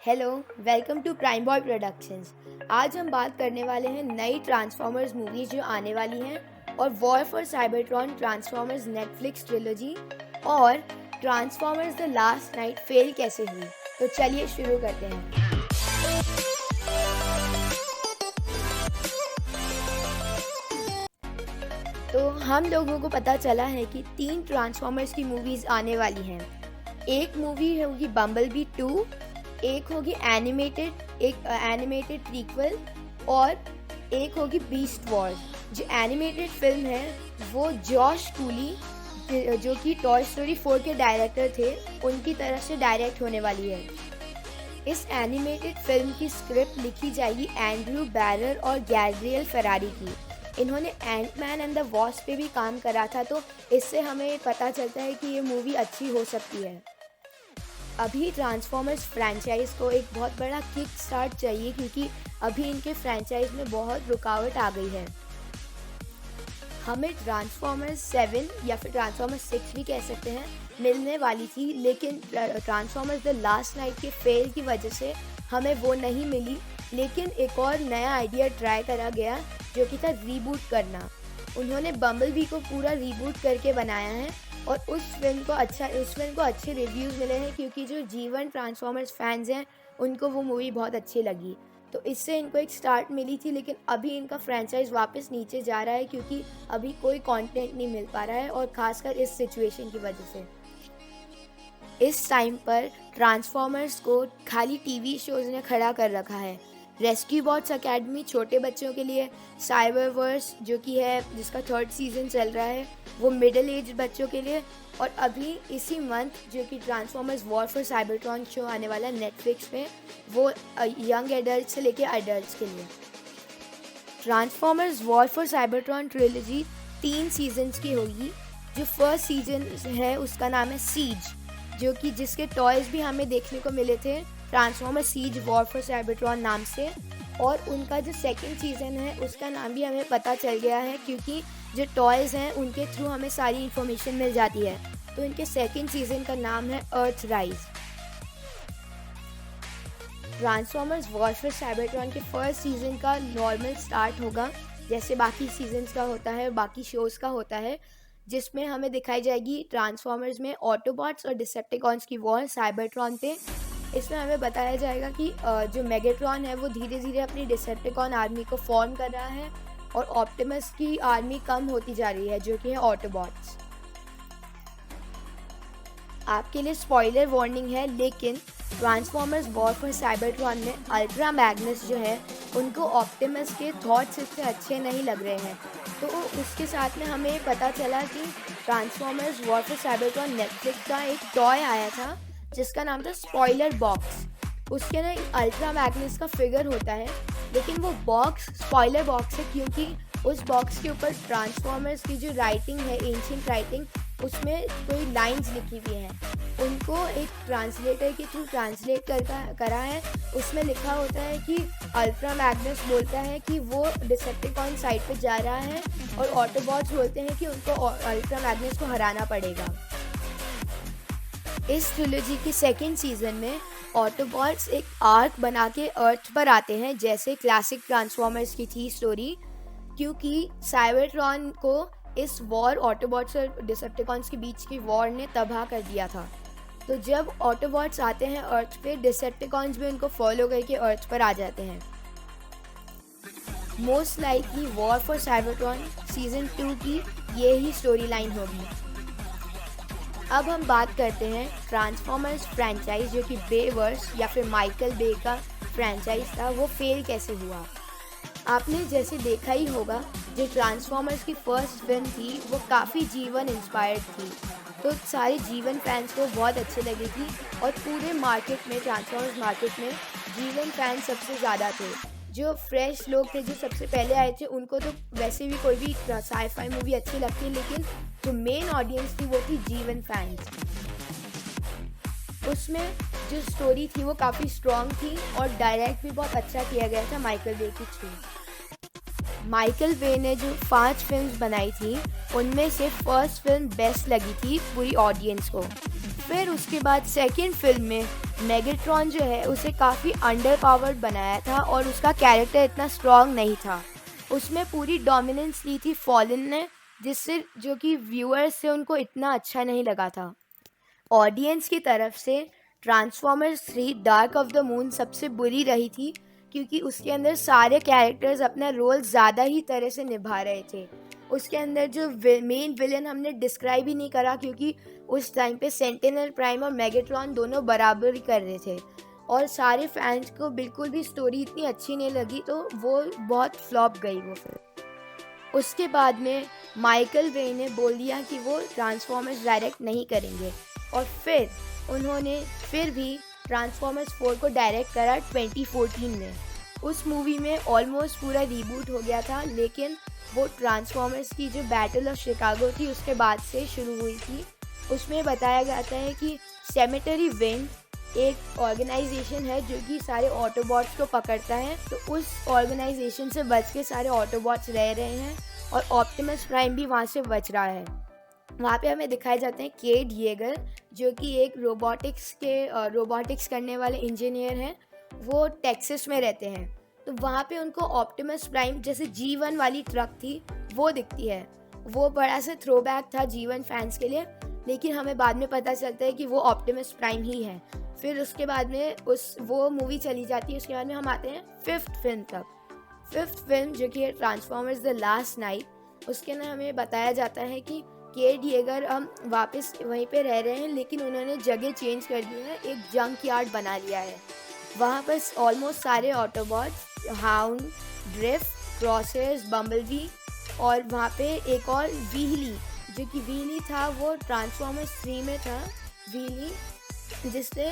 Hello, welcome to Prime Boy Productions. आज हम बात करने वाले हैं नई ट्रांसफॉर्मर्स मूवीज जो आने वाली हैं और war for Cybertron Transformers Netflix trilogy और Transformers the last knight fail कैसे हुई। तो चलिए शुरू करते हैं। तो हम लोगों को पता चला है कि 3 ट्रांसफॉर्मर्स की मूवीज आने वाली हैं। एक मूवी होगी बम्बलबी 2, एक होगी एनिमेटेड प्रीक्वल और एक होगी बीस्ट वॉर्स। जो एनिमेटेड फिल्म है वो जॉश कूली जो कि टॉय स्टोरी 4 के डायरेक्टर थे उनकी तरफ से डायरेक्ट होने वाली है। इस एनिमेटेड फिल्म की स्क्रिप्ट लिखी जाएगी एंड्रू बैरर और गैब्रियल फेरारी की। इन्होंने एंटमैन एंड द वॉस्प पे भी काम करा था, तो इससे हमें पता चलता है कि ये मूवी अच्छी हो सकती है। अभी ट्रांसफॉर्मर्स फ्रेंचाइज को एक बहुत बड़ा किक स्टार्ट चाहिए क्योंकि अभी इनके फ्रेंचाइज में बहुत रुकावट आ गई है। हमें ट्रांसफॉर्मर्स 7 या फिर ट्रांसफॉर्मर्स 6 भी कह सकते हैं मिलने वाली थी, लेकिन ट्रांसफॉर्मर्स द लास्ट नाइट के फेल की वजह से हमें वो नहीं मिली। लेकिन एक और नया आइडिया ट्राई करा गया जो कि था रीबूट करना। उन्होंने बम्बलबी को पूरा रीबूट करके बनाया है और उस फिल्म को अच्छे रिव्यूज़ मिले हैं क्योंकि जो जीवन ट्रांसफॉर्मर्स फैंस हैं उनको वो मूवी बहुत अच्छी लगी। तो इससे इनको एक स्टार्ट मिली थी, लेकिन अभी इनका फ्रेंचाइज वापस नीचे जा रहा है क्योंकि अभी कोई कंटेंट नहीं मिल पा रहा है और ख़ासकर इस सिचुएशन की वजह से। इस टाइम पर ट्रांसफॉर्मर्स को खाली टीवी शोज़ ने खड़ा कर रखा है। रेस्क्यू बॉट्स अकेडमी छोटे बच्चों के लिए, साइबरवर्स जो कि है जिसका 3rd सीज़न चल रहा है वो मिडिल एज बच्चों के लिए, और अभी इसी मंथ जो कि transformers war for Cybertron show आने वाला है नेटफ्लिक्स पे, वो यंग एडल्ट से लेके अडल्ट्स के लिए। Transformers war for Cybertron trilogy 3 seasons की होगी। जो फर्स्ट सीजन है उसका नाम है सीज, जो कि जिसके टॉयज़ भी हमें देखने को मिले थे Transformer Siege War for Cybertron नाम से। और उनका जो सेकंड सीज़न है उसका नाम भी हमें पता चल गया है क्योंकि जो टॉयज़ हैं उनके थ्रू हमें सारी इन्फॉर्मेशन मिल जाती है। तो इनके सेकंड सीज़न का नाम है earth rise. Transformers war for Cybertron के फर्स्ट सीज़न का नॉर्मल स्टार्ट होगा जैसे बाकी सीजन्स का होता है, बाकी शोज़ का होता है, जिसमें हमें दिखाई जाएगी ट्रांसफॉर्मर्स में ऑटोबॉट्स और डिसेप्टिकॉन्स की वॉर साइबरट्रॉन पे। इसमें हमें बताया जाएगा कि जो मेगाट्रॉन है वो धीरे धीरे अपनी डिसेप्टिकॉन आर्मी को फॉर्म कर रहा है और ऑप्टिमस की आर्मी कम होती जा रही है जो कि है ऑटोबॉट्स। आपके लिए स्पॉइलर वार्निंग है, लेकिन ट्रांसफॉर्मर्स वॉर फॉर साइबरट्रॉन में अल्ट्रा मैग्नस जो है उनको ऑप्टिमस के थॉट्स इतने अच्छे नहीं लग रहे हैं। तो उसके साथ में हमें पता चला कि transformers war for Cybertron Netflix का एक टॉय आया था जिसका नाम था स्पॉइलर बॉक्स। उसके अंदर अल्ट्रा मैग्नस का फिगर होता है, लेकिन वो बॉक्स स्पॉइलर बॉक्स है क्योंकि उस बॉक्स के ऊपर ट्रांसफॉर्मर्स की जो राइटिंग है, एंशिएंट राइटिंग, उसमें कोई लाइंस लिखी हुई हैं। उनको एक ट्रांसलेटर के थ्रू ट्रांसलेट करा है। उसमें लिखा होता है कि अल्ट्रा मैग्नस बोलता है कि वो डिसेप्टिकॉन साइड पे जा रहा है और ऑटोबॉट्स बोलते हैं कि उनको अल्ट्रा मैग्नस को हराना पड़ेगा। इस ट्रिलॉजी की सेकेंड सीज़न में ऑटोबॉट्स एक आर्क बना के अर्थ पर आते हैं जैसे क्लासिक ट्रांसफॉर्मर्स की थी स्टोरी, क्योंकि साइबरट्रॉन को इस वॉर ऑटोबॉट्स और डिसेप्टिकॉन्स के बीच की वॉर ने तबाह कर दिया था। तो जब ऑटोबॉट्स आते हैं अर्थ पे, डिसेप्टिकॉन्स भी उनको फॉलो करके अर्थ पर आ जाते हैं। Most likely war for Cybertron season 2 की ये ही स्टोरी लाइन होगी। अब हम बात करते हैं ट्रांसफॉर्मर्स फ्रेंचाइज जो कि बेवर्स या फिर माइकल बे का फ्रेंचाइज था, वो फेल कैसे हुआ। आपने जैसे देखा ही होगा जो ट्रांसफॉर्मर्स की फर्स्ट फिल्म थी वो काफ़ी जीवन इंस्पायर्ड थी, तो सारे जीवन फैंस को बहुत अच्छी लगी थी और पूरे मार्केट में, ट्रांसफॉर्मर्स मार्केट में जीवन फैंस सबसे ज़्यादा थे। जो फ्रेश लोग थे जो सबसे पहले आए थे उनको तो वैसे भी कोई भी साई-फाई मूवी अच्छी लगती है, लेकिन जो मेन ऑडियंस थी वो थी जीवन फैंस। उसमें जो स्टोरी थी वो काफ़ी स्ट्रॉन्ग थी और डायरेक्ट भी बहुत अच्छा किया गया था माइकल बे के थ्रू। माइकल बे ने जो 5 फिल्म्स बनाई थी उनमें से फर्स्ट फिल्म बेस्ट लगी थी पूरी ऑडियंस को। फिर उसके बाद सेकंड फिल्म में मेगाट्रॉन जो है उसे काफ़ी अंडर पावर्ड बनाया था और उसका कैरेक्टर इतना स्ट्रॉन्ग नहीं था। उसमें पूरी डोमिनेंस ली थी फॉलन ने, जिससे जो कि व्यूअर्स थे उनको इतना अच्छा नहीं लगा था। ऑडियंस की तरफ से transformers 3 dark of the moon सबसे बुरी रही थी, क्योंकि उसके अंदर सारे कैरेक्टर्स अपना रोल ज़्यादा ही तरह से निभा रहे थे। उसके अंदर जो मेन विलन हमने डिस्क्राइब ही नहीं करा, क्योंकि उस टाइम पे सेंटिनल प्राइम और मेगाट्रॉन दोनों बराबर ही कर रहे थे और सारे फैंस को बिल्कुल भी स्टोरी इतनी अच्छी नहीं लगी, तो वो बहुत फ्लॉप गई वो फिल्म। उसके बाद में माइकल बे ने बोल दिया कि वो ट्रांसफॉर्मर्स डायरेक्ट नहीं करेंगे और फिर उन्होंने फिर भी ट्रांसफॉर्मर्स 4 को डायरेक्ट करा 2014 में। उस मूवी में ऑलमोस्ट पूरा रीबूट हो गया था, लेकिन वो ट्रांसफॉर्मर्स की जो बैटल ऑफ शिकागो थी उसके बाद से शुरू हुई थी। उसमें बताया जाता है कि सेमेटरी विंग एक ऑर्गेनाइजेशन है जो कि सारे ऑटोबॉट्स को पकड़ता है, तो उस ऑर्गेनाइजेशन से बच के सारे ऑटोबॉट्स रह रहे हैं और ऑप्टिमस प्राइम भी वहाँ से बच रहा है। वहाँ पे हमें दिखाए जाते हैं केड येगर, जो कि एक रोबोटिक्स करने वाले इंजीनियर हैं। वो टेक्सास में रहते हैं, तो वहाँ पे उनको ऑप्टिमस प्राइम जैसे G1 वाली ट्रक थी वो दिखती है। वो बड़ा सा थ्रोबैक था G1 फैंस के लिए, लेकिन हमें बाद में पता चलता है कि वो ऑप्टिमस प्राइम ही है। फिर उसके बाद में वो मूवी चली जाती है। उसके बाद में हम आते हैं 5th फिल्म तक। 5th फिल्म जो कि है ट्रांसफॉर्मर्स द लास्ट नाइट, उसके अंदर हमें बताया जाता है कि केड येगर हम वापस वहीं पे रह रहे हैं, लेकिन उन्होंने जगह चेंज कर दी है, एक जंक यार्ड बना लिया है। वहाँ पर ऑलमोस्ट सारे ऑटोबॉट्स, हाउंड, ड्रिफ्ट, क्रॉसर्स, बम्बलबी और वहाँ पे एक और व्हीली, जो कि व्हीली था वो ट्रांसफॉर्मर्स 3 में था। व्हीली जिसने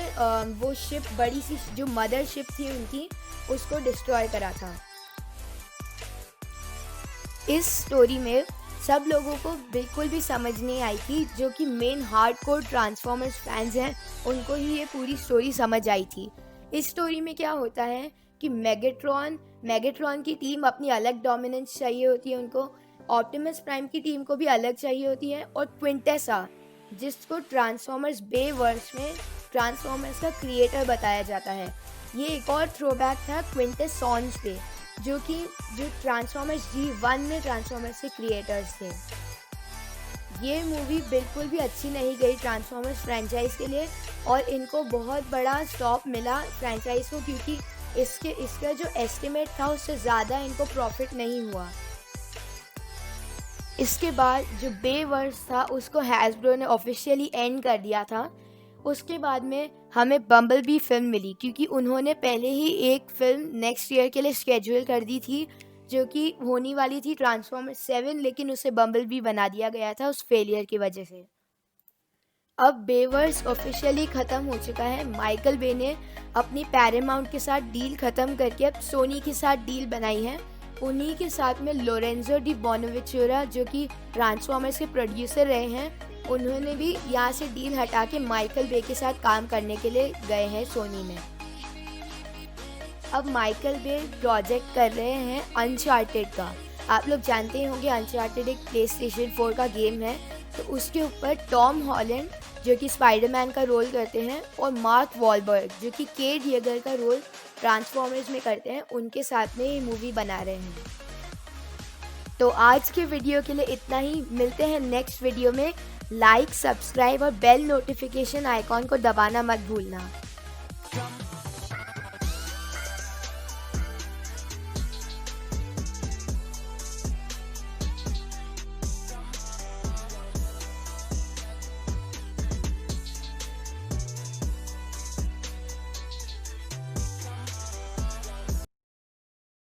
वो शिप, बड़ी सी जो मदर शिप थी उनकी, उसको डिस्ट्रॉय करा था। इस स्टोरी में सब लोगों को बिल्कुल भी समझ नहीं आई थी, जो कि मेन हार्डकोर ट्रांसफॉर्मर्स फैंस हैं उनको ही ये पूरी स्टोरी समझ आई थी। इस स्टोरी में क्या होता है कि मेगाट्रॉन की टीम अपनी अलग डोमिनेंस चाहिए होती है उनको, ऑप्टिमस प्राइम की टीम को भी अलग चाहिए होती है, और क्विंटेसा, जिसको ट्रांसफॉर्मर्स बेवर्स में ट्रांसफॉर्मर्स का क्रिएटर बताया जाता है। ये एक और थ्रोबैक था क्विंटेसॉन्स पे, जो ट्रांसफॉर्मर्स G1 में ट्रांसफॉर्मर्स के क्रिएटर्स थे। ये मूवी बिल्कुल भी अच्छी नहीं गई ट्रांसफॉर्मर्स फ्रेंचाइज के लिए, और इनको बहुत बड़ा स्टॉप मिला फ्रेंचाइज को, क्योंकि इसका जो एस्टिमेट था उससे ज़्यादा इनको प्रॉफिट नहीं हुआ। इसके बाद जो बेवर्स था उसको हैसब्रो ने ऑफिशियली एंड कर दिया था। उसके बाद में हमें बम्बलबी फिल्म मिली, क्योंकि उन्होंने पहले ही एक फिल्म नेक्स्ट ईयर के लिए शेड्यूल कर दी थी, जो कि होने वाली थी ट्रांसफॉर्मर्स 7, लेकिन उसे बम्बलबी बना दिया गया था उस फेलियर की वजह से। अब बेवर्स ऑफिशियली ख़त्म हो चुका है। माइकल बे ने अपनी पैरामाउंट के साथ डील ख़त्म करके अब सोनी के साथ डील बनाई है। उन्हीं के साथ में लोरेंजो डी बोनावेंचुरा, जो कि ट्रांसफॉर्मर्स के प्रोड्यूसर रहे हैं, उन्होंने भी यहाँ से डील हटा के माइकल बे के साथ काम करने के लिए गए हैं सोनी में। अब माइकल बे प्रोजेक्ट कर रहे हैं अनचार्टेड का। आप लोग जानते ही होंगे अनचार्टेड एक PlayStation 4 का गेम है, तो उसके ऊपर टॉम हॉलैंड जो कि स्पाइडरमैन का रोल करते हैं, और मार्क वॉलबर्ग जो कि केड येगर का रोल ट्रांसफॉर्मर्स में करते हैं, उनके साथ में ये मूवी बना रहे हैं। तो आज के वीडियो के लिए इतना ही। मिलते हैं नेक्स्ट वीडियो में। लाइक, सब्सक्राइब और बेल नोटिफिकेशन आइकॉन को दबाना मत भूलना।